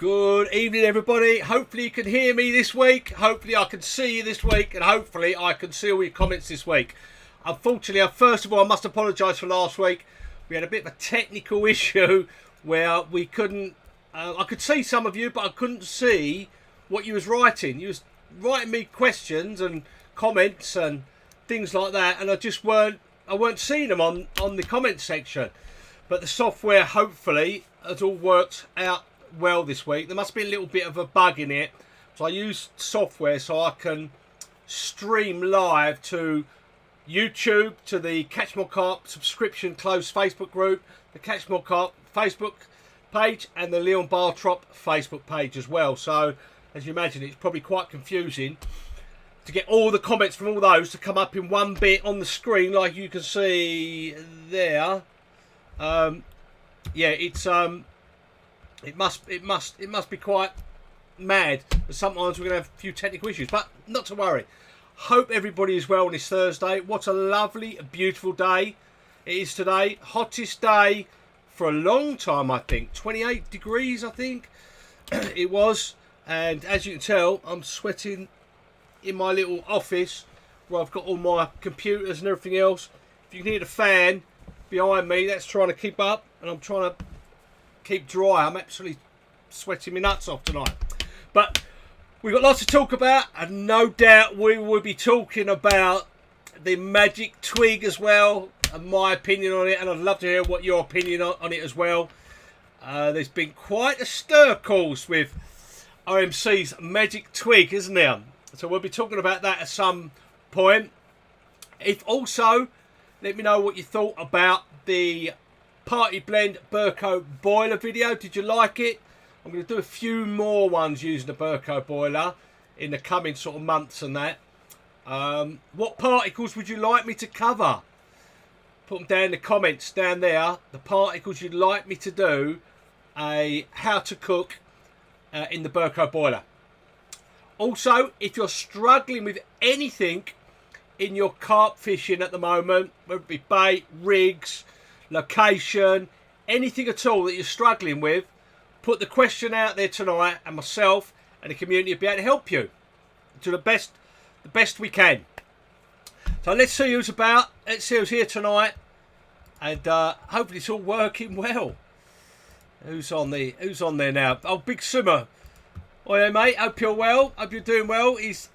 Good evening, everybody. Hopefully you can hear me this week. Hopefully I can see you this week. And hopefully I can see all your comments this week. Unfortunately, first of all, I must apologise for last week. We had a bit of a technical issue where we couldn't... I could see some of you, but I couldn't see what you was writing. You was writing me questions and comments and things like that. And I weren't seeing them on the comment section. But the software, hopefully, has all worked out well this week. There must be a little bit of a bug in it, so I use software so I can stream live to YouTube, to the Catch More Carp subscription closed Facebook group, the Catch More Carp Facebook page, and the Leon BARTROPP Facebook page as well. So as you imagine, it's probably quite confusing to get all the comments from all those to come up in one bit on the screen, like you can see there. Yeah, it's it must be quite mad. But sometimes we're going to have a few technical issues, but not to worry. Hope everybody is well on this Thursday. What a lovely, beautiful day it is today. Hottest day for a long time, I think. 28 degrees, I think it was. And as you can tell, I'm sweating in my little office where I've got all my computers and everything else. If you can hear the fan behind me, that's trying to keep up, and I'm trying to keep dry. I'm absolutely sweating my nuts off tonight. But we've got lots to talk about, and no doubt we will be talking about the Magic Twig as well, and my opinion on it, and I'd love to hear what your opinion on it as well. There's been quite a stir, of course, with RMC's Magic Twig, isn't there? So we'll be talking about that at some point. If also, let me know what you thought about the Party Blend Burco boiler video. Did you like it? I'm going to do a few more ones using the Burco boiler in the coming sort of months and that. What particles would you like me to cover? Put them down in the comments down there. The particles you'd like me to do a how to cook in the Burco boiler. Also, if you're struggling with anything in your carp fishing at the moment, whether it be bait, rigs, location, anything at all that you're struggling with, put the question out there tonight, and myself and the community will be able to help you to the best we can. So let's see who's about. Let's see who's here tonight, and hopefully it's all working well. Who's on there now? Oh, Big Summer. Oh yeah, mate. Hope you're well. Hope you're doing well. He's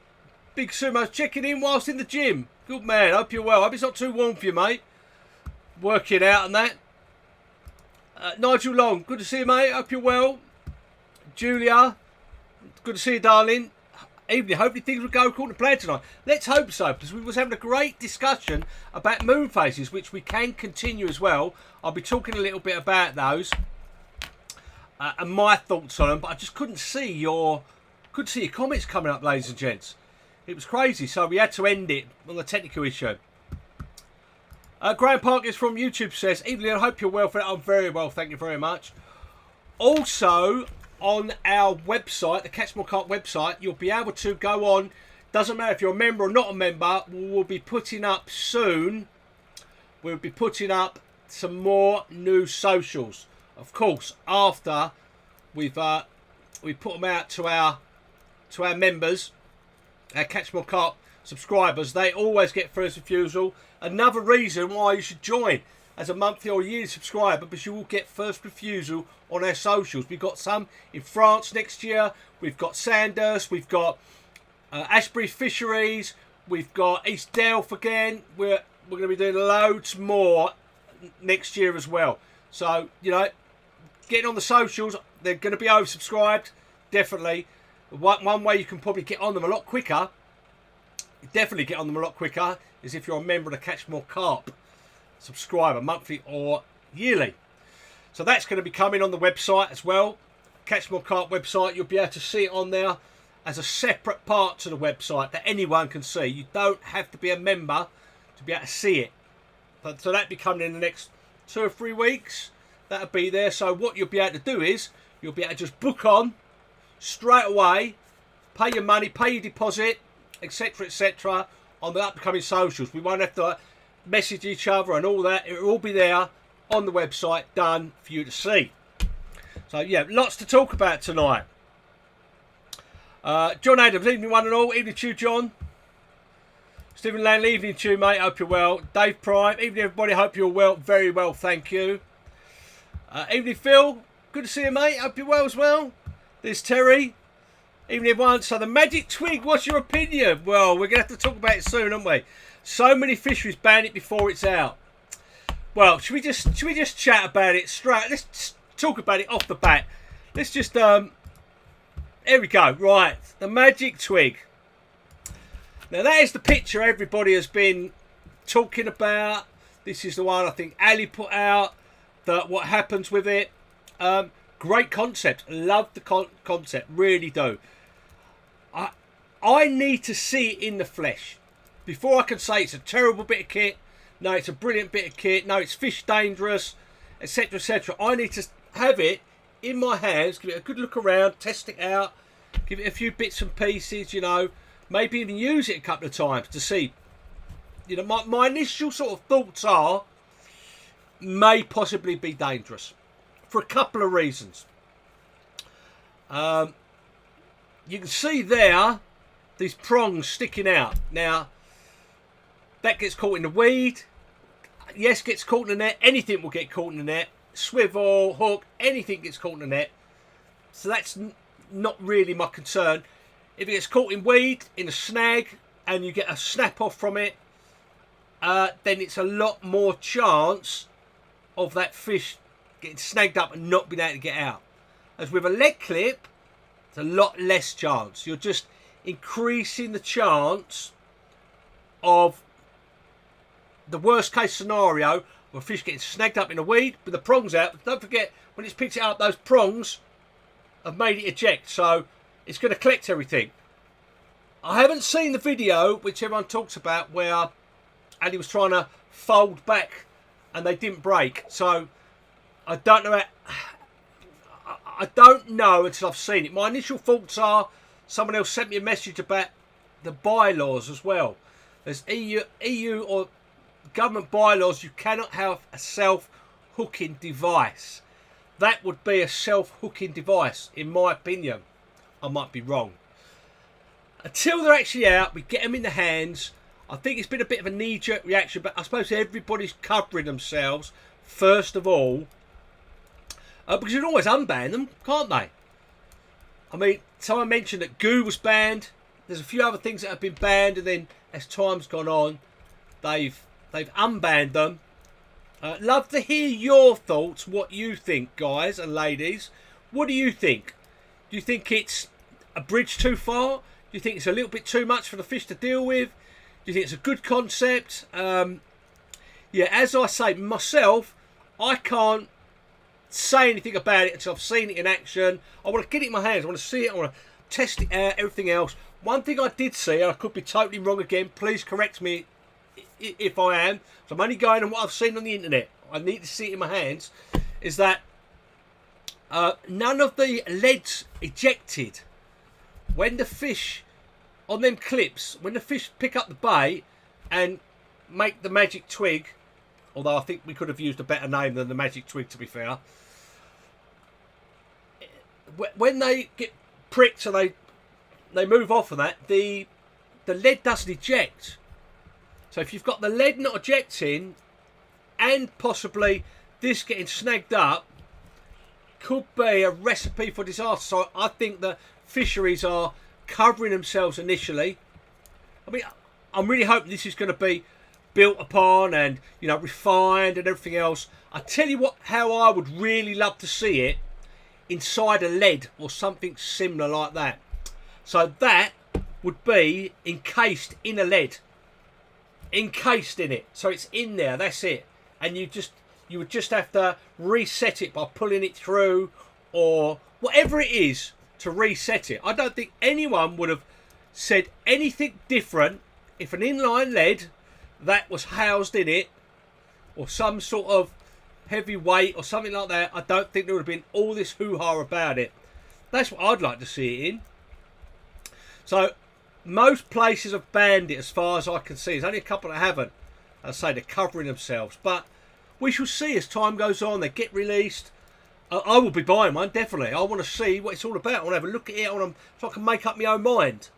Big Summer checking in whilst in the gym. Good man. Hope you're well. Hope it's not too warm for you, mate. Working out and that. Nigel Long, good to see you, mate. Hope you're well. Julia, good to see you, darling. Evening, hopefully things will go according to plan tonight. Let's hope so, because we was having a great discussion about moon phases, which we can continue as well. I'll be talking a little bit about those and my thoughts on them, but I just couldn't see your comments coming up, ladies and gents. It was crazy, so we had to end it on the technical issue. Graham Parkins from YouTube says, Evelyn, I hope you're well for that. I'm very well, thank you very much. Also, on our website, the Catch More Carp website, you'll be able to go on. Doesn't matter if you're a member or not a member, we'll be putting up soon. We'll be putting up some more new socials. Of course, after we put them out to our members, our Catch More Carp subscribers, they always get first refusal. Another reason why you should join as a monthly or yearly subscriber, because you will get first refusal on our socials. We've got some in France next year. We've got Sandhurst. We've got Ashbury Fisheries. We've got East Delph again. We're going to be doing loads more next year as well. So, you know, getting on the socials, they're going to be oversubscribed, definitely. One way you can probably get on them a lot quicker, definitely get on them a lot quicker, is if you're a member of the Catch More Carp subscriber, monthly or yearly. So that's going to be coming on the website as well. Catch More Carp website, you'll be able to see it on there as a separate part to the website that anyone can see. You don't have to be a member to be able to see it. So that'll be coming in the next 2 or 3 weeks. That'll be there. So what you'll be able to do is you'll be able to just book on straight away, pay your money, pay your deposit, etc., on the upcoming socials. We won't have to message each other and all that. It will all be there on the website, done for you to see. So yeah, lots to talk about tonight. John Adams, evening one and all. Evening to you, John. Stephen Lanley, evening to you, mate. Hope you're well. Dave Prime, evening everybody. Hope you're well. Very well, thank you. Evening Phil, good to see you, mate. Hope you're well as well. There's Terry. Evening everyone. So the magic twig, what's your opinion? Well, we're going to have to talk about it soon, aren't we? So many fisheries ban it before it's out. Well, should we just chat about it straight? Let's talk about it off the bat. Let's just here we go. Right, the magic twig. Now that is the picture everybody has been talking about. This is the one I think Ali put out. That what happens with it. Great concept. Love the concept. Really do. I need to see it in the flesh before I can say it's a terrible bit of kit. No, it's a brilliant bit of kit. No, it's fish dangerous, etc., etc. I need to have it in my hands, give it a good look around, test it out, give it a few bits and pieces, you know, maybe even use it a couple of times to see. You know, my initial sort of thoughts are may possibly be dangerous for a couple of reasons. You can see there these prongs sticking out. Now, that gets caught in the weed. Yes, gets caught in the net. Anything will get caught in the net. Swivel, hook, anything gets caught in the net. So that's not really my concern. If it gets caught in weed, in a snag, and you get a snap off from it, then it's a lot more chance of that fish getting snagged up and not being able to get out. As with a lead clip, it's a lot less chance. You're just increasing the chance of the worst case scenario of a fish getting snagged up in a weed with the prongs out. But don't forget, when it's picked it up, those prongs have made it eject, so it's going to collect everything. I haven't seen the video which everyone talks about where Ali was trying to fold back and they didn't break, so I don't know. I don't know until I've seen it. My initial thoughts are someone else sent me a message about the bylaws as well. There's EU or government bylaws. You cannot have a self-hooking device. That would be a self-hooking device, in my opinion. I might be wrong. Until they're actually out, we get them in the hands. I think it's been a bit of a knee-jerk reaction, but I suppose everybody's covering themselves first of all. Because you can always unban them, can't they? I mean, someone mentioned that goo was banned. There's a few other things that have been banned, and then as time's gone on, they've unbanned them. Love to hear your thoughts, what you think, guys and ladies. What do you think? Do you think it's a bridge too far? Do you think it's a little bit too much for the fish to deal with? Do you think it's a good concept? Yeah, as I say, myself, I can't say anything about it until I've seen it in action. I want to get it in my hands. I want to see it. I want to test it out, everything else. One thing I did see, and I could be totally wrong again, please correct me if I am. So I'm only going on what I've seen on the internet. I need to see it in my hands. Is that none of the leads ejected when the fish on them clips, when the fish pick up the bait and make the magic twig. Although I think we could have used a better name than the magic twig, to be fair. When they get pricked and they move off of that, the lead doesn't eject. So if you've got the lead not ejecting and possibly this getting snagged up, could be a recipe for disaster. So I think that fisheries are covering themselves initially. I mean, I'm really hoping this is going to be built upon and, you know, refined and everything else. I tell you what, how I would really love to see it inside a lead or something similar like that. So that would be encased in a lead, encased in it, so it's in there. That's it. And you would just have to reset it by pulling it through or whatever it is to reset it. I don't think anyone would have said anything different if an inline lead that was housed in it or some sort of heavy weight or something like that. I don't think there would have been all this hoo-ha about it. That's what I'd like to see it in. So most places have banned it as far as I can see. There's only a couple that haven't. As I say, they're covering themselves, but we shall see as time goes on. They get released. I will be buying one, definitely. I want to see what it's all about. I want to have a look at it so I can make up my own mind.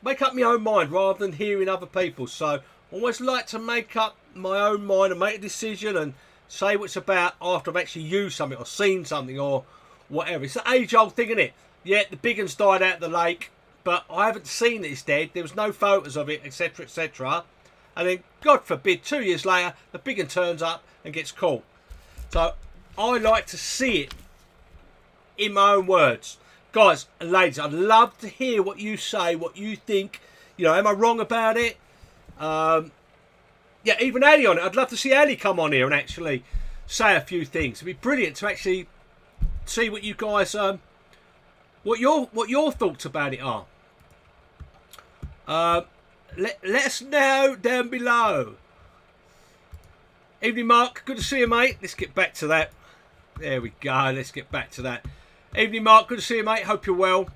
Make up my own mind rather than hearing other people. So I always like to make up my own mind and make a decision and say what it's about after I've actually used something or seen something or whatever. It's the age-old thing, isn't it? Yeah, the big one's died out of the lake, but I haven't seen that it's dead. There was no photos of it, etc., etc. And then, God forbid, 2 years later, the big one turns up and gets caught. So I like to see it in my own words. Guys and ladies, I'd love to hear what you say, what you think. You know, am I wrong about it? Yeah, even Ali on it. I'd love to see Ali come on here and actually say a few things. It'd be brilliant to actually see what you guys, what your thoughts about it are. Let us know down below. Evening, Mark. Good to see you, mate. Let's get back to that. There we go. Let's get back to that. Evening, Mark. Good to see you, mate. Hope you're well.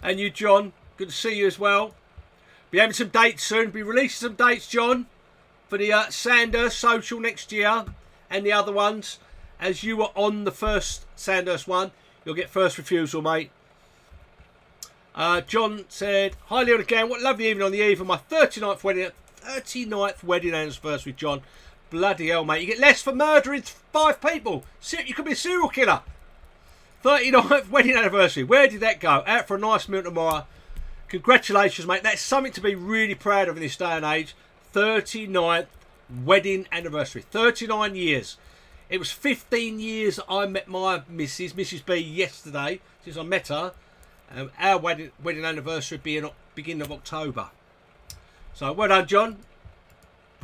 And you, John. Good to see you as well. Be having some dates soon. Be releasing some dates, John, for the Sandhurst Social next year and the other ones. As you were on the first Sandhurst one, you'll get first refusal, mate. John said, hi, Leon again. What a lovely evening on the eve of my 39th wedding anniversary, John. Bloody hell, mate. You get less for murdering 5 people. You could be a serial killer. 39th wedding anniversary. Where did that go? Out for a nice meal tomorrow. Congratulations, mate. That's something to be really proud of in this day and age. 39th wedding anniversary. 39 years. It was 15 years I met my Mrs. B, yesterday, since I met her. Our wedding anniversary being beginning of October. So, well done, John.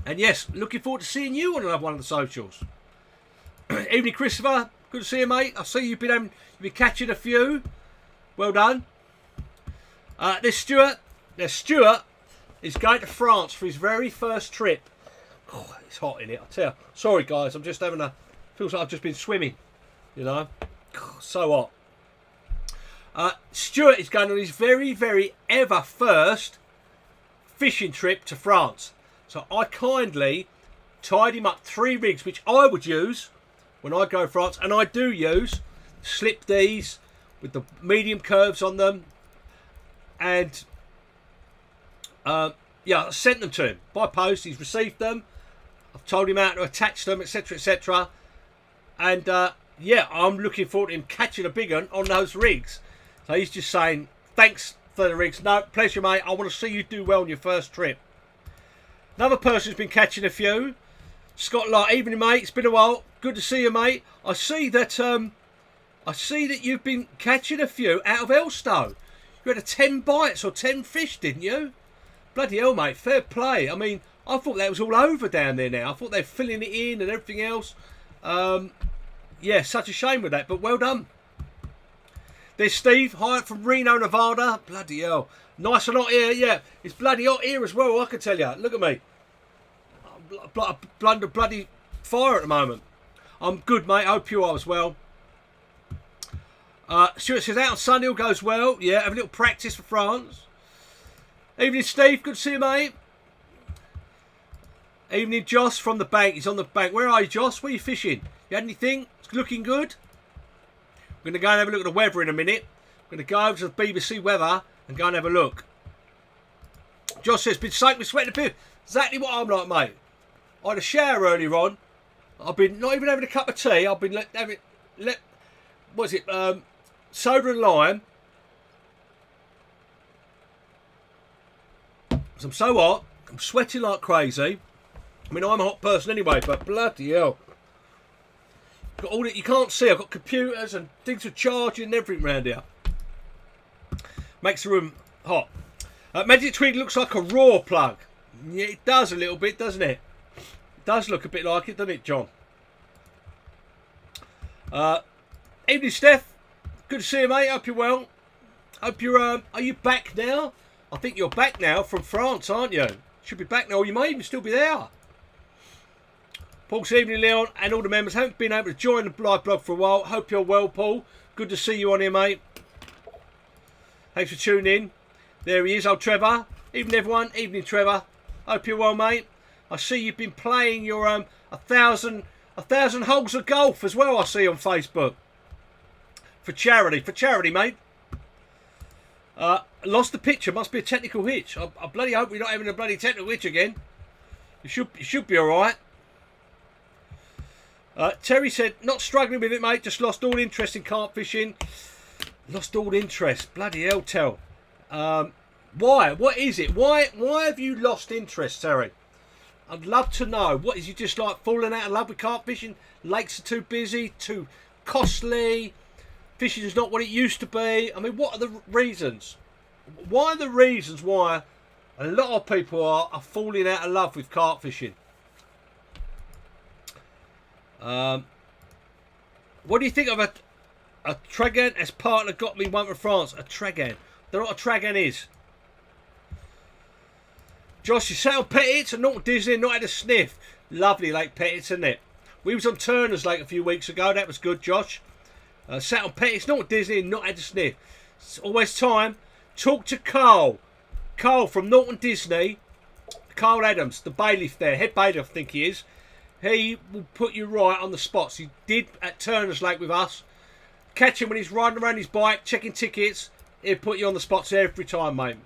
And yes, looking forward to seeing you on another one of the socials. Evening, Christopher. Good to see you, mate. I see you've been catching a few. Well done. There's Stuart. Now, Stuart is going to France for his very first trip. Oh, it's hot in it, I tell you. Sorry, guys. I'm just having feels like I've just been swimming. You know, so hot. Stuart is going on his very, very ever first fishing trip to France. So I kindly tied him up 3 rigs, which I would use when I go to France. And I do use slip D's with the medium curves on them. And, yeah, I sent them to him by post. He's received them. I've told him how to attach them, etc., etc. And, yeah, I'm looking forward to him catching a big one on those rigs. So he's just saying, thanks for the rigs. No, pleasure, mate. I want to see you do well on your first trip. Another person's been catching a few. Scott Light, evening, mate. It's been a while. Good to see you, mate. I see that you've been catching a few out of Elstow. You had 10 bites or 10 fish, didn't you? Bloody hell, mate. Fair play. I mean, I thought that was all over down there now. I thought they're filling it in and everything else. Yeah, such a shame with that, but well done. There's Steve, hi from Reno, Nevada. Bloody hell. Nice and hot here, yeah. It's bloody hot here as well, I can tell you. Look at me. I'm under bloody fire at the moment. I'm good, mate. Hope you are as well. Stuart says, out on Sunday all goes well. Yeah, have a little practice for France. Evening, Steve. Good to see you, mate. Evening, Joss from the bank. He's on the bank. Where are you, Joss? Where are you fishing? You had anything? It's looking good. I'm going to go and have a look at the weather in a minute. I'm going to go over to the BBC weather and go and have a look. Josh says, been soaked with sweat and a bit. Exactly what I'm like, mate. I had a shower earlier on. I've been not even having a cup of tea. I've been what is it? Soda and lime. So I'm so hot. I'm sweating like crazy. I mean, I'm a hot person anyway, but bloody hell. Got all that you can't see. I've got computers and things for charging and everything around here. Makes the room hot. Magic Twig looks like a raw plug. Yeah, it does a little bit, doesn't it? It does look a bit like it, doesn't it, John? Evening, Steph. Good to see you, mate. Hope you're well. Hope you're. Are you back now? I think you're back now from France, aren't you? Should be back now. Or you may even still be there. Paul, good evening, Leon, and all the members. Haven't been able to join the live blog for a while. Hope you're well, Paul. Good to see you on here, mate. Thanks for tuning in. There he is, old Trevor. Evening, everyone. Evening, Trevor. Hope you're well, mate. I see you've been playing your 1,000 1,000 holes of golf as well, I see on Facebook. For charity, mate. Lost the picture, must be a technical hitch. I bloody hope we're not having a bloody technical hitch again. It should be alright. Terry said, not struggling with it, mate, just lost all interest in carp fishing. Lost all interest, bloody hell, tell. Why? What is it? Why have you lost interest, Terry? I'd love to know. What is you just like falling out of love with carp fishing? Lakes are too busy, too costly. Fishing is not what it used to be. I mean, what are the reasons? Why are the reasons why a lot of people are falling out of love with carp fishing? What do you think of a Tragan as partner got me one from France? A Tragan. Don't know what a Tragan is. Josh, you sat on Pettit's and not Disney, not had a sniff. Lovely Lake Pettit's, isn't it? We was on Turner's Lake a few weeks ago. That was good, Josh. Sat on Pettit's, not Disney, and not had a sniff. It's always time. Talk to Carl. Carl from Norton Disney. Carl Adams, the bailiff there. Head bailiff, I think he is. He will put you right on the spots. He did at Turner's Lake with us. Catch him when he's riding around his bike, checking tickets. He'll put you on the spots every time, mate.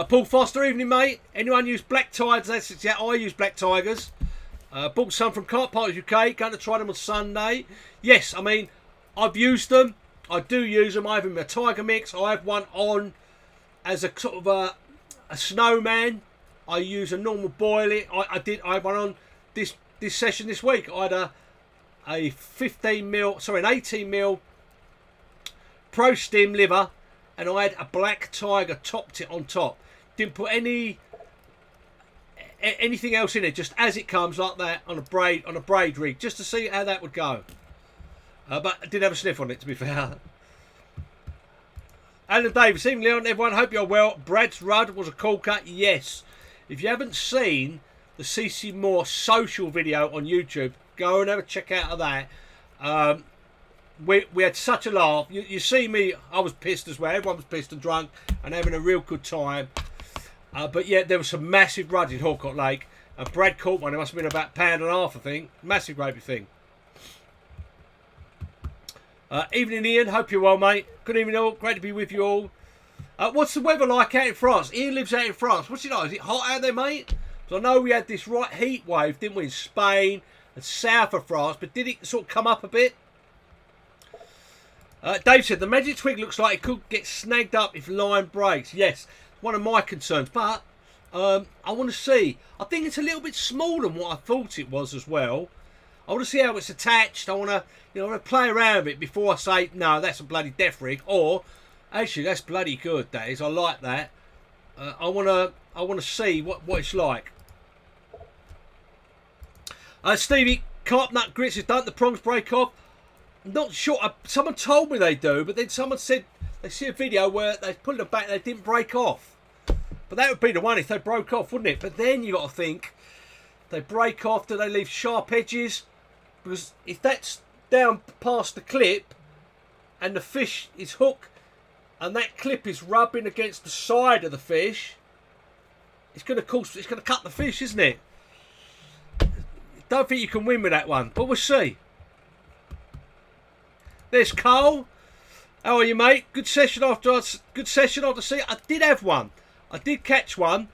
Paul Foster, evening, mate. Anyone use black tigers? Yeah, I use black tigers. Bought some from Carp Parts UK. Going to try them on Sunday. Yes, I mean, I've used them. I do use them. I have them in a tiger mix. I have one on as a sort of a snowman. I use a normal boilie. I had one on this session this week. I had an 18mm Pro Stim liver, and I had a black tiger topped it on top. Didn't put anything else in it, just as it comes like that on a braid rig, just to see how that would go. But I did have a sniff on it, to be fair. Alan Davis, evening Leon, everyone, hope you're well. Brad's Rudd was a cool cut, yes. If you haven't seen the CC Moore social video on YouTube, go and have a check out of that. We had such a laugh. You see me, I was pissed as well. Everyone was pissed and drunk and having a real good time. But yeah, there was some massive rudd in Hawcock Lake. And Brad caught one. It must have been about £1.5 pound, I think. Massive gravy thing. Evening, Ian. Hope you're well, mate. Good evening, all. Great to be with you all. What's the weather like out in France? Ian lives out in France. What's it like? Is it hot out there, mate? So I know we had this right heat wave, didn't we, in Spain and south of France. But did it sort of come up a bit? Dave said, the Magic Twig looks like it could get snagged up if line breaks. Yes, one of my concerns. But I want to see. I think it's a little bit smaller than what I thought it was as well. I want to see how it's attached. I want to, play around with it before I say, no, that's a bloody death rig. Or, actually, that's bloody good, that is. I like that. I want to see what it's like. Stevie, carp nut grits, don't the prongs break off? Not sure. Someone told me they do, but then someone said they see a video where they put them back and they didn't break off. But that would be the one if they broke off, wouldn't it? But then you got to think, they break off, do they leave sharp edges? Because if that's down past the clip and the fish is hooked and that clip is rubbing against the side of the fish, it's going to cut the fish, isn't it? Don't think you can win with that one, but we'll see. There's Carl. How are you, mate? Good session after sea. I did have one. I did catch one.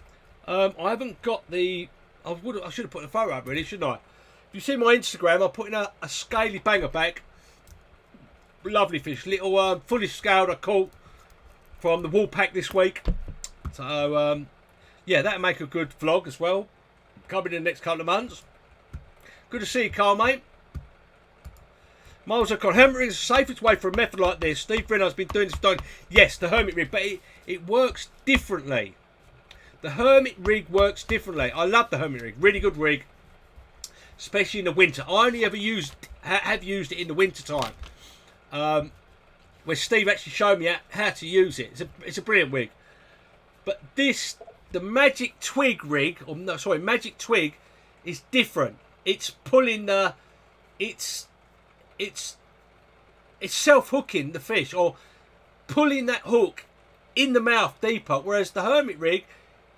I haven't got the. I should have put the photo up, really, shouldn't I? If you see my Instagram, I'm putting a scaly banger back. Lovely fish, little fully scaled. I caught from the wool pack this week. So yeah, that'll make a good vlog as well. Coming in the next couple of months. Good to see you, Carl, mate. Miles O'Connor, hermit rig is the safest way for a method like this. Steve Brenner's been doing this for yes, the hermit rig, but it works differently. The hermit rig works differently. I love the hermit rig, really good rig, especially in the winter. I only ever have used it in the winter time, where Steve actually showed me how to use it. It's a brilliant rig. But the Magic Twig rig, or no, sorry, Magic Twig is different. It's pulling the, it's self-hooking the fish or pulling that hook in the mouth deeper, whereas the hermit rig,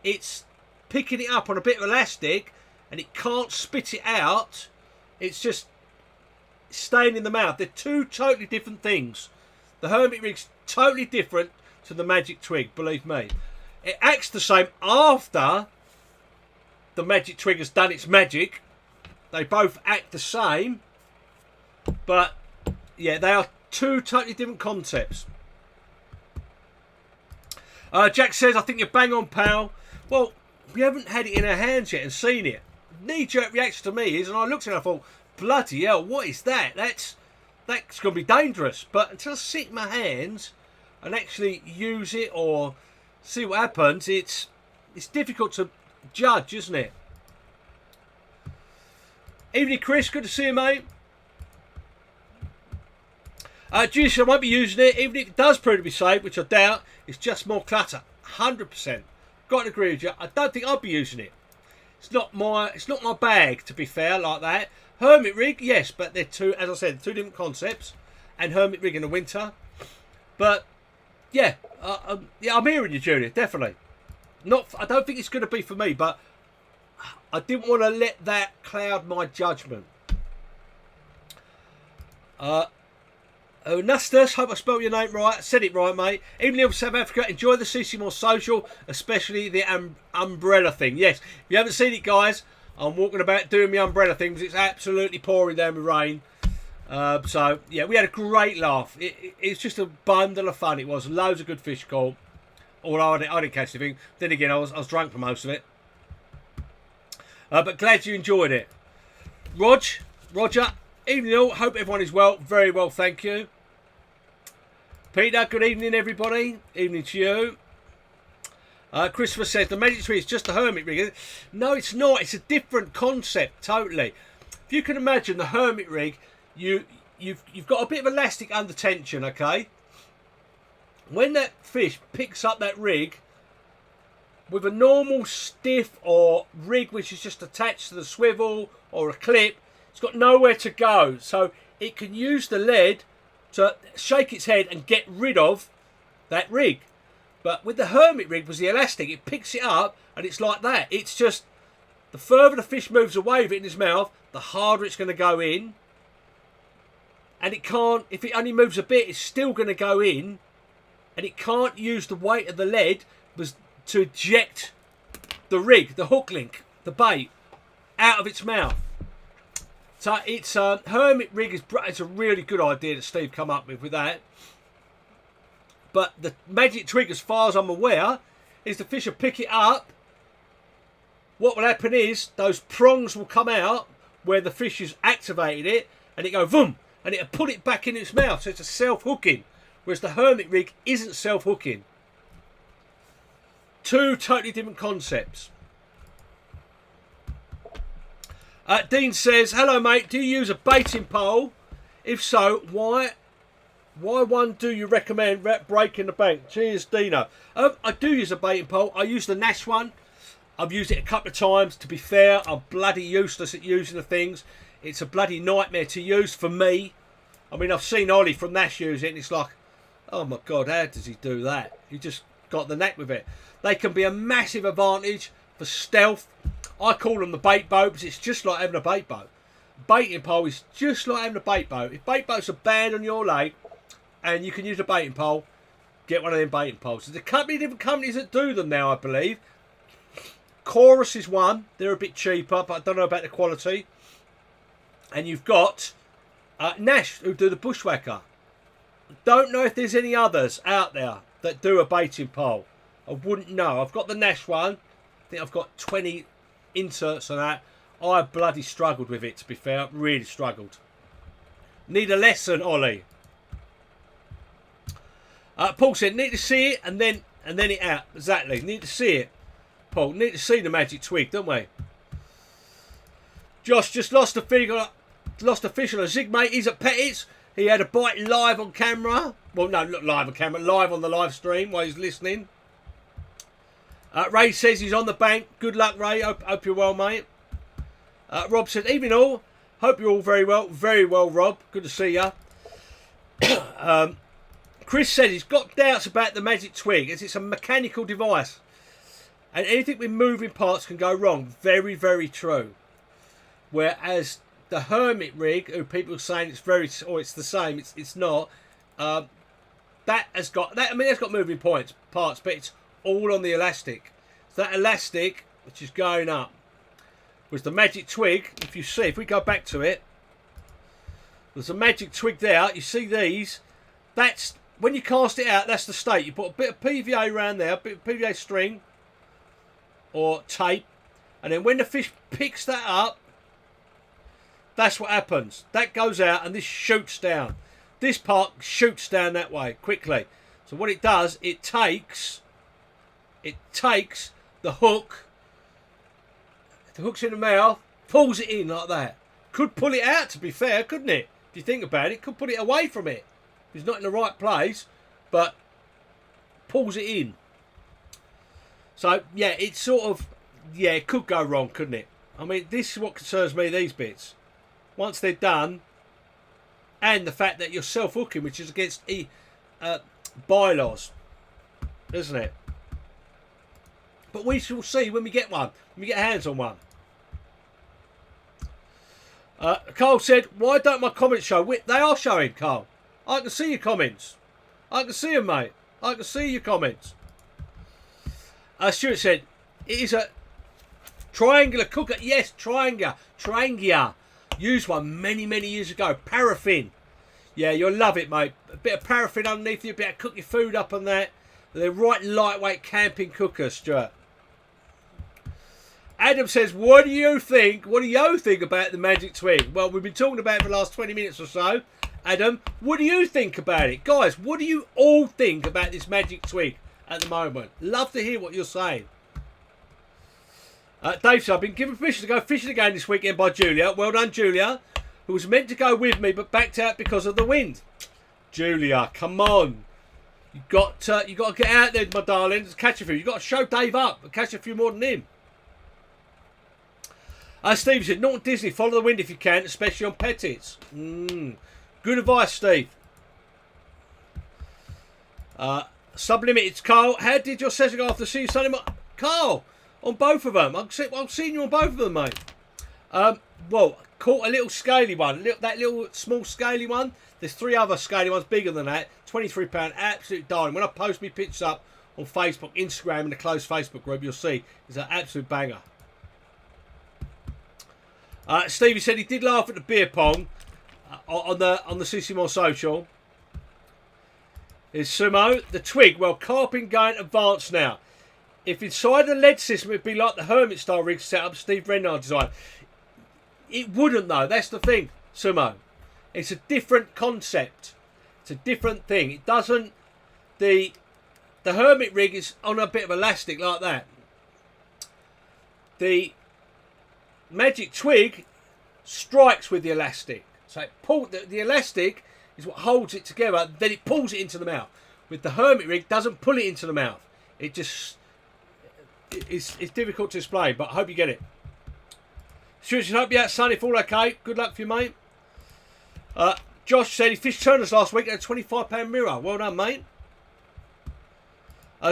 it's picking it up on a bit of elastic and it can't spit it out. It's just staying in the mouth. They're two totally different things. The Hermit Rig's totally different to the Magic Twig, believe me. It acts the same after the Magic Twig has done its magic. They both act the same, but yeah, they are two totally different concepts. Jack says, I think you're bang on, pal. Well, we haven't had it in our hands yet and seen it. Knee-jerk reaction to me is, and I looked at it and I thought, bloody hell, what is that? That's going to be dangerous. But until I sit in my hands and actually use it or see what happens, it's difficult to judge, isn't it? Evening, Chris. Good to see you, mate. Juicy, I won't be using it, even if it does prove to be safe, which I doubt. It's just more clutter. 100%. Got to agree with you. I don't think I'll be using it. It's not my bag, to be fair, like that. Hermit Rig, yes, but they're two, as I said, two different concepts. And Hermit Rig in the winter. But yeah, I'm hearing you, Julia, definitely. I don't think it's going to be for me, but I didn't want to let that cloud my judgment. Nastus, hope I spelled your name right. Said it right, mate. Evening from South Africa. Enjoy the CC More Social, especially the umbrella thing. Yes, if you haven't seen it, guys, I'm walking about doing my umbrella thing because it's absolutely pouring down with rain. So, yeah, we had a great laugh. It's just a bundle of fun. It was. Loads of good fish caught. Although I didn't catch anything. Then again, I was drunk for most of it. But glad you enjoyed it. Roger, evening all. Hope everyone is well. Very well, thank you. Peter, good evening, everybody. Evening to you. Christopher says, the Magic Tree is just a Hermit Rig. No, it's not. It's a different concept, totally. If you can imagine the Hermit Rig, you've got a bit of elastic under tension, okay? When that fish picks up that rig, with a normal stiff or rig which is just attached to the swivel or a clip, it's got nowhere to go. So it can use the lead to shake its head and get rid of that rig. But with the Hermit Rig was the elastic. It picks it up and it's like that. It's just, the further the fish moves away with it in his mouth, the harder it's going to go in. And it can't, if it only moves a bit, it's still going to go in. And it can't use the weight of the lead to eject the rig, the hook link, the bait, out of its mouth. So it's Hermit Rig it's a really good idea that Steve come up with that. But the Magic Twig, as far as I'm aware, is the fish will pick it up. What will happen is those prongs will come out where the fish has activated it, and it go boom, and it'll put it back in its mouth. So it's a self-hooking, whereas the Hermit Rig isn't self-hooking. Two totally different concepts. Dean says, hello mate, do you use a baiting pole? If so, why one do you recommend breaking the bank? Cheers, Dino. I do use a baiting pole. I use the Nash one. I've used it a couple of times. To be fair, I'm bloody useless at using the things. It's a bloody nightmare to use for me. I mean, I've seen Ollie from Nash use it and it's like, oh my God, how does he do that? He just got the knack with it. They can be a massive advantage for stealth. I call them the bait boat because it's just like having a bait boat. Baiting pole is just like having a bait boat. If bait boats are banned on your lake and you can use a baiting pole, get one of them baiting poles. There's a couple of different companies that do them now, I believe. Chorus is one. They're a bit cheaper, but I don't know about the quality. And you've got Nash, who do the bushwhacker. Don't know if there's any others out there that do a baiting pole. I wouldn't know. I've got the Nash one. I think I've got 20 inserts on that. I bloody struggled with it, to be fair. Really struggled. Need a lesson, Ollie. Paul said, need to see it and then it out. Exactly. Need to see it. Paul, need to see the Magic Twig, don't we? Josh just lost a fish on a zig, mate. He's at Pettit's. He had a bite live on camera. Well, no, not live on camera. Live on the live stream while he's listening. Ray says he's on the bank. Good luck, Ray. Hope you're well, mate. Rob said, evening all. Hope you're all very well. Very well, Rob. Good to see you. Chris says he's got doubts about the Magic Twig as it's a mechanical device And anything with moving parts can go wrong. Very, very true. Whereas the Hermit rig, who people are saying it's very, or it's the same, it's not. That has got that. I mean, it's got moving parts, but it's all on the elastic. So that elastic, which is going up, was the Magic Twig. If you see, if we go back to it, there's a Magic Twig there. You see these? That's when you cast it out. That's the state. You put a bit of PVA around there, a bit of PVA string or tape, and then when the fish picks that up, that's what happens. That goes out, and this shoots down. This part shoots down that way quickly. So what it does, it takes the hook. The hook's in the mouth, pulls it in like that. Could pull it out, to be fair, couldn't it? If you think about it, could put it away from it. It's not in the right place, but pulls it in. So yeah, it's sort of, yeah, it could go wrong, couldn't it? I mean, this is what concerns me. These bits, once they're done. And the fact that you're self-hooking, which is against bylaws, isn't it? But we shall see when we get one, when we get hands on one. Carl said, why don't my comments show? They are showing, Carl. I can see your comments. I can see them, mate. I can see your comments. Stuart said, it is a triangular cooker. Yes, triangular. Used one many years ago. Paraffin. Yeah, you'll love it, mate. A bit of paraffin underneath you, a bit of cook your food up on that. They're right lightweight camping cookers, Stuart. Adam says, what do you think? What do you think about the Magic Twig? Well, we've been talking about it for the last 20 minutes or so. Adam, what do you think about it? Guys, what do you all think about this Magic Twig at the moment? Love to hear what you're saying. Dave said, I've been given permission to go fishing again this weekend by Julia. Well done, Julia, who was meant to go with me but backed out because of the wind. Julia, come on. You got to get out there, my darling, to catch a few. You've got to show Dave up and catch a few more than him. Steve said, not Disney, follow the wind if you can, especially on petits. Good advice, Steve. Sublimited, Carl, how did your session go after seeing you Sunday morning? Carl, on both of them. I've seen you on both of them, mate. Well, caught a little scaly one. That little small scaly one. There's 3 other scaly ones bigger than that. £23, absolute darling. When I post me pictures up on Facebook, Instagram, in the closed Facebook group, you'll see it's an absolute banger. Stevie said he did laugh at the beer pong on the CC More social. Is Sumo the Twig? Well, carping going advanced now. If inside the lead system it'd be like the Hermit style rig setup Steve Renard designed, it wouldn't though. That's the thing, Sumo. It's a different concept. It's a different thing. It doesn't. The Hermit rig is on a bit of elastic like that. The Magic Twig strikes with the elastic. So the elastic is what holds it together. Then it pulls it into the mouth. With the Hermit rig, doesn't pull it into the mouth. It just it's difficult to explain, but I hope you get it. Stuart, hope you're out sunny, if all okay. Good luck for you, mate. Josh said he fished turners last week at a £25 mirror. Well done, mate.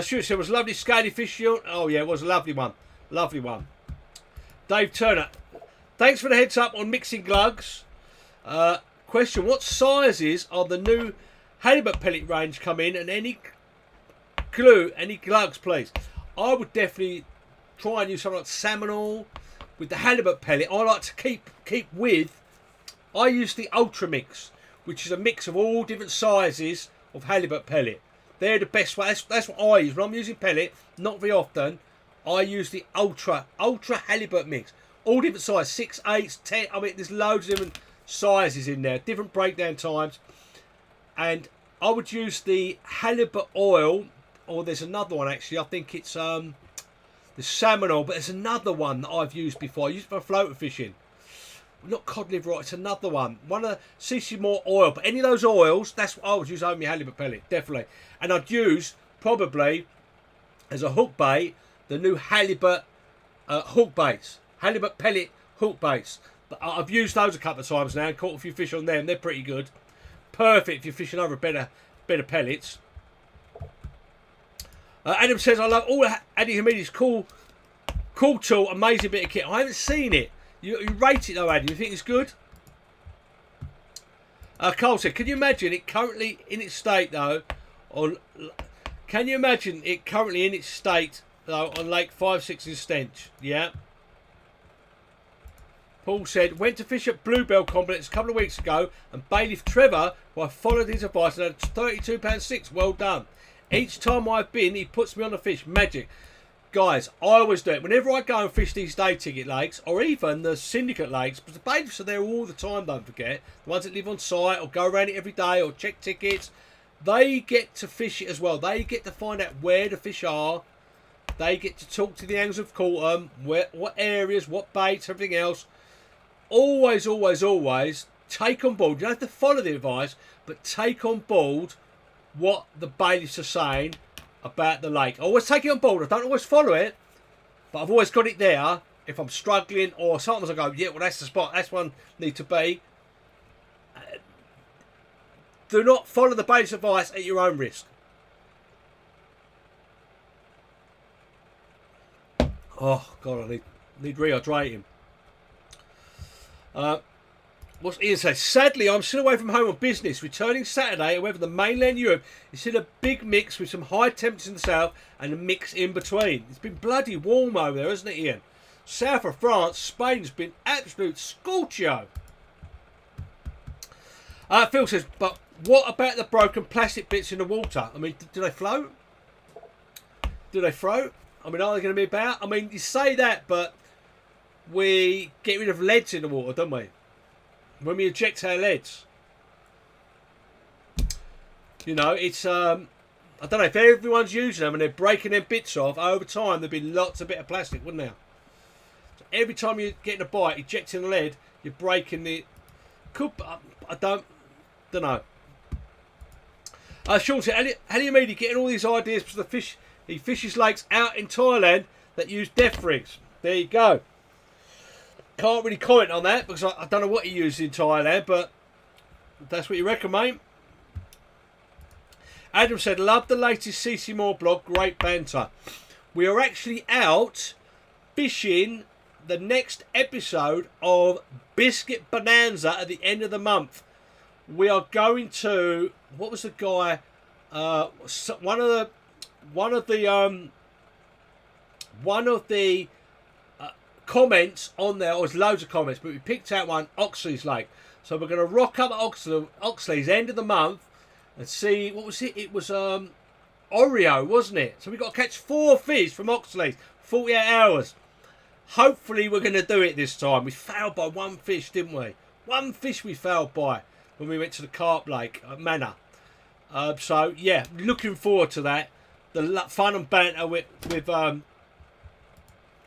Stuart said it was a lovely scaly fish. Oh yeah, it was a lovely one. Lovely one. Dave Turner, thanks for the heads up on mixing glugs. Question, what sizes are the new halibut pellet range come in, and any glugs, please? I would definitely try and use something like salmonal with the halibut pellet. I like to keep with, I use the Ultra Mix, which is a mix of all different sizes of halibut pellet. They're the best way. That's what I use when I'm using pellet. Not very often. I use the Ultra Halibut Mix. All different sizes, 6, 8, 10. I mean, there's loads of different sizes in there, different breakdown times. And I would use the halibut oil, or there's another one actually. I think it's the salmon oil, but there's another one that I've used before. I used it for floater fishing. Not cod liver oil, it's another one. One of the CC More oil. But any of those oils, that's what I would use over my halibut pellet, definitely. And I'd use, probably, as a hook bait, the new halibut hook baits. Halibut pellet hook baits. I've used those a couple of times now and caught a few fish on them. They're pretty good. Perfect if you're fishing over better pellets. Adam says, I love all Addy Hamidi's cool tool, amazing bit of kit. I haven't seen it. You rate it though, Addy. You think it's good? Carl said, can you imagine it currently in its state though? Can you imagine it currently in its state though on Lake 5-6 in Stench? Yeah. Paul said, went to fish at Bluebell Complex a couple of weeks ago, and bailiff Trevor, who I followed his advice, and had £32.6. Well done. Each time I've been, he puts me on the fish. Magic. Guys, I always do it. Whenever I go and fish these day ticket lakes, or even the syndicate lakes, because the bailiffs are there all the time, don't forget. The ones that live on site, or go around it every day, or check tickets. They get to fish it as well. They get to find out where the fish are. They get to talk to the anglers who've caught them, what areas, what baits, everything else. Always, always, always take on board. You don't have to follow the advice, but take on board what the bailiffs are saying about the lake. I always take it on board. I don't always follow it, but I've always got it there if I'm struggling, or sometimes I go, yeah, well, that's the spot. That's one need to be. Do not follow the bailiff's advice at your own risk. Oh, God, I need rehydrating. What's Ian says? Sadly, I'm still away from home on business. Returning Saturday, however, the mainland Europe is still a big mix with some high temperatures in the south and a mix in between. It's been bloody warm over there, hasn't it, Ian? South of France, Spain's been absolute scorchio. Phil says, but what about the broken plastic bits in the water? I mean, do they float? Do they float? I mean, are they going to be about? I mean, you say that, but we get rid of leads in the water, don't we? When we eject our leads. You know, it's, I don't know, if everyone's using them and they're breaking them bits off, over time there'd be lots of bit of plastic, wouldn't there? So every time you're getting a bite, ejecting the lead, you're breaking the... I don't know. Sean said, how do you mean you're getting all these ideas for the fish? He fishes lakes out in Thailand that use depth rigs. There you go. Can't really comment on that because I don't know what he used in Thailand, but that's what you reckon, mate. Adam said, love the latest CC Moore blog, great banter. We are actually out fishing the next episode of Biscuit Bonanza at the end of the month. We are going to, what was the guy, one of the comments on there, or there's loads of comments, but we picked out one, Oxley's Lake. So we're going to rock up at Oxley's end of the month and see, what was it? It was Oreo, wasn't it? So we've got to catch 4 fish from Oxley's, 48 hours. Hopefully we're going to do it this time. We failed by 1 fish, didn't we? 1 fish we failed by when we went to the Carp Lake at Manor. So yeah, looking forward to that. The fun and banter with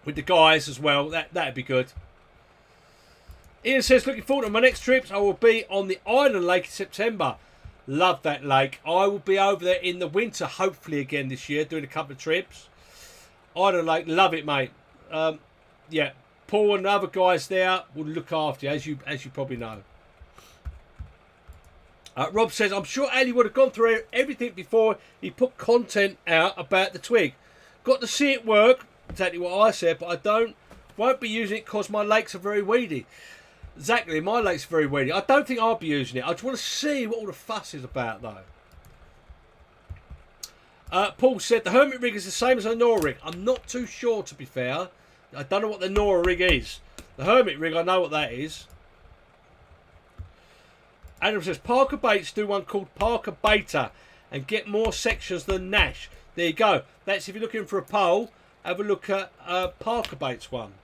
the guys as well. That'd be good. Ian says, looking forward to my next trips. I will be on the Island Lake in September. Love that lake. I will be over there in the winter, hopefully again this year, doing a couple of trips. Island Lake, love it, mate. Yeah, Paul and the other guys there will look after you, as you probably know. Rob says, I'm sure Ali would have gone through everything before he put content out about the twig. Got to see it work. Exactly what I said, but won't be using it because my lakes are very weedy. Exactly, my lakes are very weedy. I don't think I'll be using it. I just want to see what all the fuss is about, though. Paul said, the hermit rig is the same as a Nora rig. I'm not too sure, to be fair. I don't know what the Nora rig is. The hermit rig, I know what that is. Adam says, Parker Baits do one called Parker Beta and get more sections than Nash. There you go. That's if you're looking for a pole. Have a look at Parker Baits one.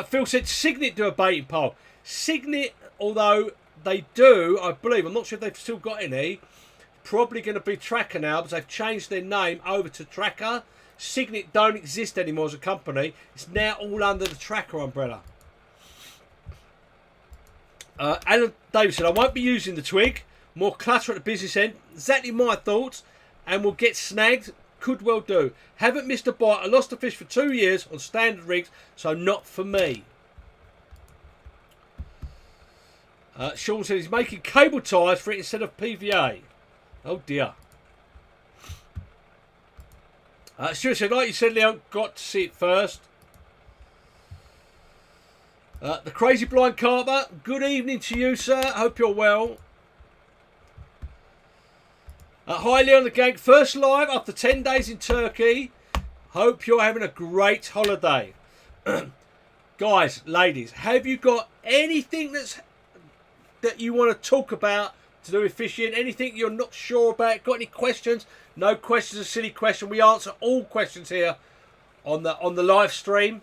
Phil said Signet do a baiting pole. Signet, although they do, I believe, I'm not sure if they've still got any, probably going to be Tracker now because they've changed their name over to Tracker. Signet don't exist anymore as a company. It's now all under the Tracker umbrella. Alan Davis said, I won't be using the twig. More clutter at the business end. Exactly my thoughts. And we'll get snagged. Could well do. Haven't missed a bite. I lost a fish for 2 years on standard rigs, so not for me. Sean said he's making cable ties for it instead of PVA. Oh dear. Stuart said, like you said, Leon, got to see it first. The Crazy Blind Carper, good evening to you, sir. Hope you're well. Hi, Leon the gang. First live after 10 days in Turkey. Hope you're having a great holiday. Guys, ladies, have you got anything that you want to talk about to do with fishing? Anything you're not sure about? Got any questions? No questions, a silly question. We answer all questions here on the live stream.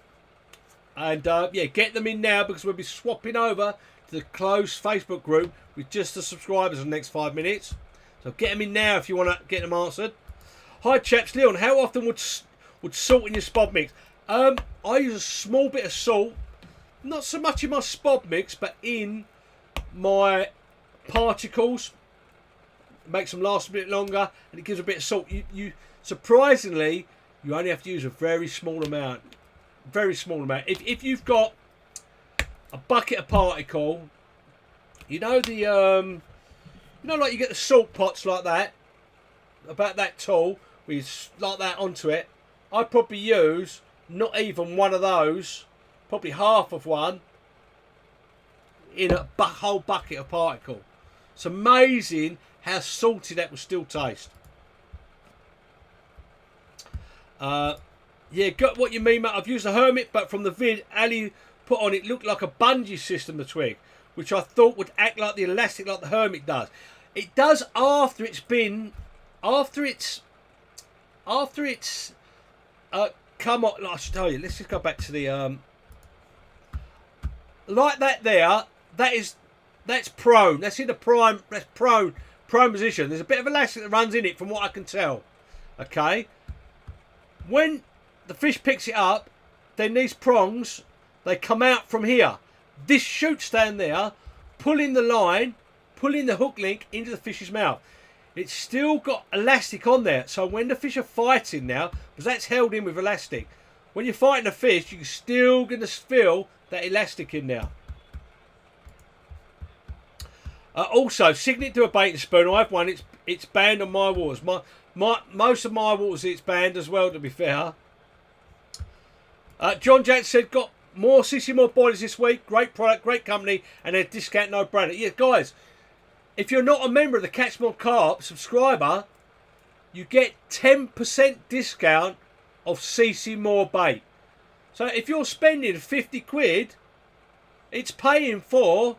And yeah, get them in now because we'll be swapping over to the closed Facebook group with just the subscribers in the next 5 minutes. So get them in now if you want to get them answered. Hi chaps, Leon, how often would salt in your spod mix? I use a small bit of salt, not so much in my spod mix, but in my particles. It makes them last a bit longer, and it gives a bit of salt. You surprisingly, you only have to use a very small amount. Very small amount. If you've got a bucket of particle, you know like you get the salt pots like that, about that tall, with like that onto it. I'd probably use not even one of those, probably half of one, in a whole bucket of particle. It's amazing how salty that will still taste. Yeah, got what you mean, mate. I've used a Hermit, but from the vid Ali put on, it looked like a bungee system, the twig, which I thought would act like the elastic like the Hermit does. It does after it's come on. I should tell you. Let's just go back to the like that there. That's prone. That's in the prime. That's prone position. There's a bit of elastic that runs in it, from what I can tell. Okay. When the fish picks it up, then these prongs, they come out from here. This shoots down there, pulling the line, pulling the hook link into the fish's mouth. It's still got elastic on there. So when the fish are fighting now, because that's held in with elastic, when you're fighting a fish, you're still going to feel that elastic in there. Also, signet to a baiting spoon. I have one. It's banned on my waters. Most of my waters it's banned as well, to be fair. John Jack said, got more CC More boilers this week. Great product, great company, and a discount no brainer. Yeah, guys, if you're not a member of the Catch More Carp subscriber, you get 10% discount of CC More bait. So if you're spending 50 quid, it's paying for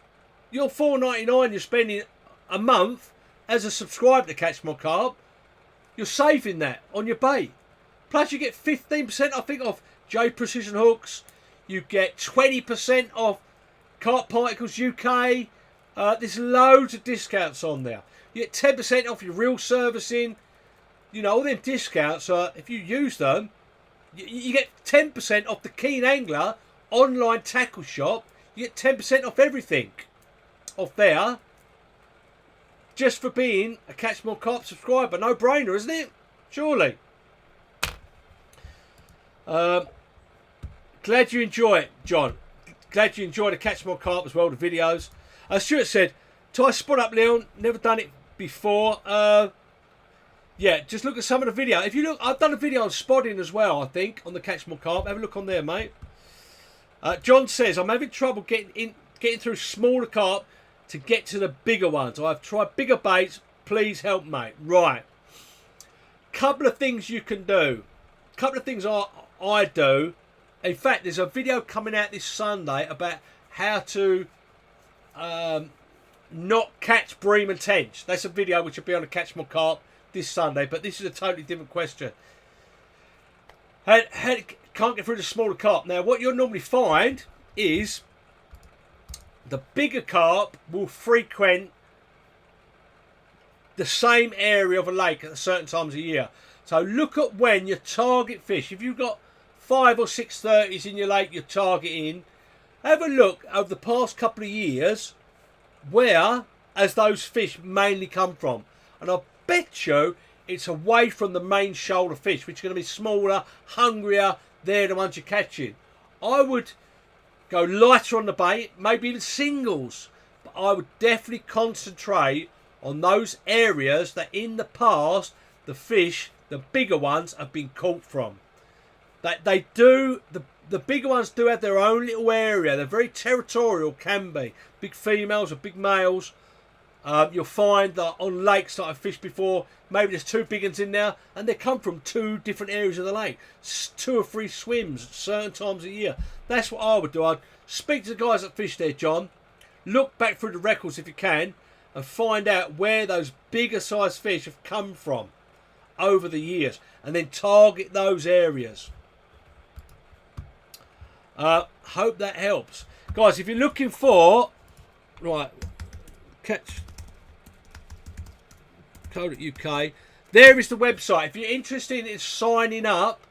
your $4.99 you're spending a month as a subscriber to Catch More Carp. You're saving that on your bait. Plus you get 15% I think off J Precision hooks. You get 20% off Carp Particles UK. There's loads of discounts on there. You get 10% off your reel servicing. You know, all them discounts, if you use them, you get 10% off the Keen Angler online tackle shop. You get 10% off everything off there. Just for being a Catch More Carp subscriber. No brainer, isn't it? Surely. Glad you enjoy it, John. Glad you enjoy the Catch More Carp as well, the videos. Stuart said, tie spot up, Leon. Never done it before. Yeah, just look at some of the video. If you look, I've done a video on spotting as well, I think, on the Catch More Carp. Have a look on there, mate. John says, I'm having trouble getting through smaller carp to get to the bigger ones. I've tried bigger baits. Please help, mate. Right. Couple of things you can do. Couple of things I do. In fact, there's a video coming out this Sunday about how to not catch bream and tench. That's a video which will be on the Catch More Carp this Sunday, but this is a totally different question. Can't get through the smaller carp. Now, what you'll normally find is the bigger carp will frequent the same area of a lake at certain times of year. So look at when your target fish, if you've got 5 or 6 30s in your lake you're targeting, have a look over the past couple of years where as those fish mainly come from. And I bet you it's away from the main shoulder fish, which are going to be smaller, hungrier. They're the ones you're catching. I would go lighter on the bait, maybe even singles. But I would definitely concentrate on those areas that in the past the fish the bigger ones have been caught from. They do, the bigger ones do have their own little area. They're very territorial, can be. Big females or big males. You'll find that on lakes that I've fished before, maybe there's 2 big ones in there, and they come from 2 different areas of the lake. 2 or 3 swims at certain times of year. That's what I would do. I'd speak to the guys that fish there, John. Look back through the records if you can, and find out where those bigger size fish have come from over the years, and then target those areas. Hope that helps. Guys, if you're looking for... Right, catch... UK. There is the website. If you're interested in signing up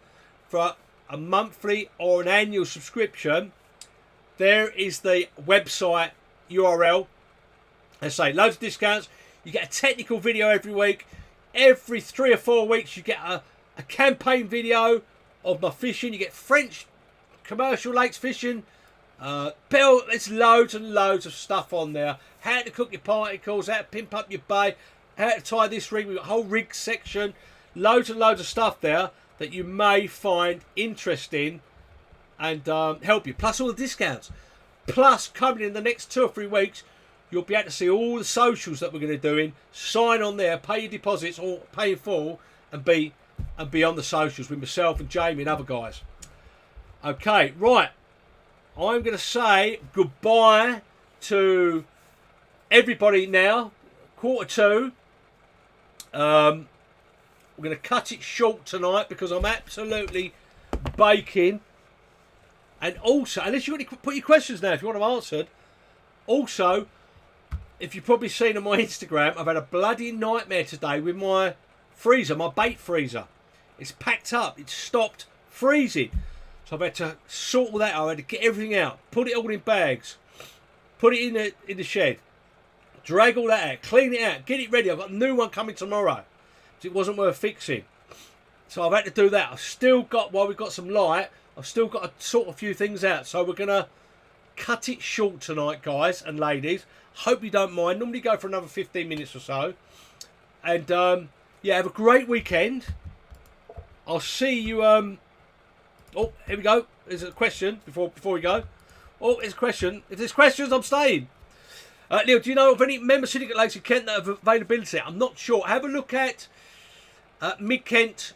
for a monthly or an annual subscription, there is the website URL. As I say, loads of discounts. You get a technical video every week. Every 3 or 4 weeks you get a campaign video of my fishing. You get French commercial lakes fishing. There's loads and loads of stuff on there. How to cook your particles, how to pimp up your bait, how to tie this rig. We've got a whole rig section. Loads and loads of stuff there that you may find interesting and help you. Plus all the discounts. Plus, coming in the next 2 or 3 weeks, you'll be able to see all the socials that we're going to do in. Sign on there, pay your deposits or pay in full, and be on the socials with myself and Jamie and other guys. Okay, right. I'm going to say goodbye to everybody now. 1:45. We're going to cut it short tonight because I'm absolutely baking. And also, unless you want to put your questions now, if you want them answered. Also, if you've probably seen on my Instagram, I've had a bloody nightmare today with my freezer, my bait freezer. It's packed up. It's stopped freezing. So I've had to sort all that out. I had to get everything out, put it all in bags, put it in the shed, drag all that out, clean it out, get it ready. I've got a new one coming tomorrow. It wasn't worth fixing. So I've had to do that. I've still got, while we've got some light, I've still got to sort a few things out. So we're going to cut it short tonight, guys and ladies. Hope you don't mind. Normally go for another 15 minutes or so. And, yeah, have a great weekend. I'll see you... Oh, here we go. There's a question before we go. Oh, there's a question. If there's questions, I'm staying. Neil, do you know of any member syndicate lakes in Kent that have availability? I'm not sure. Have a look at Mid-Kent.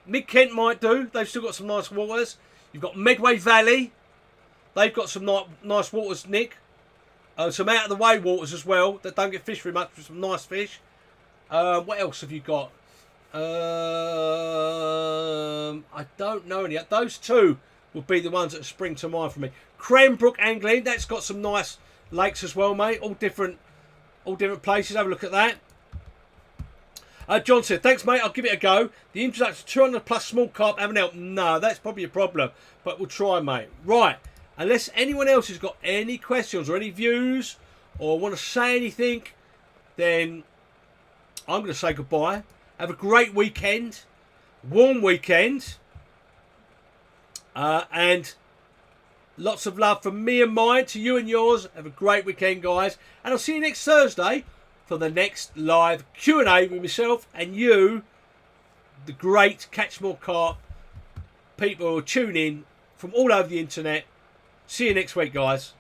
Mid-Kent might do. They've still got some nice waters. You've got Medway Valley. They've got some nice waters, Nick. Some out-of-the-way waters as well that don't get fished very much with some nice fish. What else have you got? I don't know any. Those 2 would be the ones that spring to mind for me. Cranbrook Angling, that's got some nice lakes as well, mate. All different places. Have a look at that. John said, thanks, mate. I'll give it a go. The introduction to 200 plus small carp haven't helped. No, that's probably a problem, but we'll try, mate. Right. Unless anyone else has got any questions or any views or want to say anything, then I'm going to say goodbye. Have a great weekend. Warm weekend. And lots of love from me and mine to you and yours. Have a great weekend, guys. And I'll see you next Thursday for the next live Q&A with myself and you, the great Catch More Carp people who tune in from all over the internet. See you next week, guys.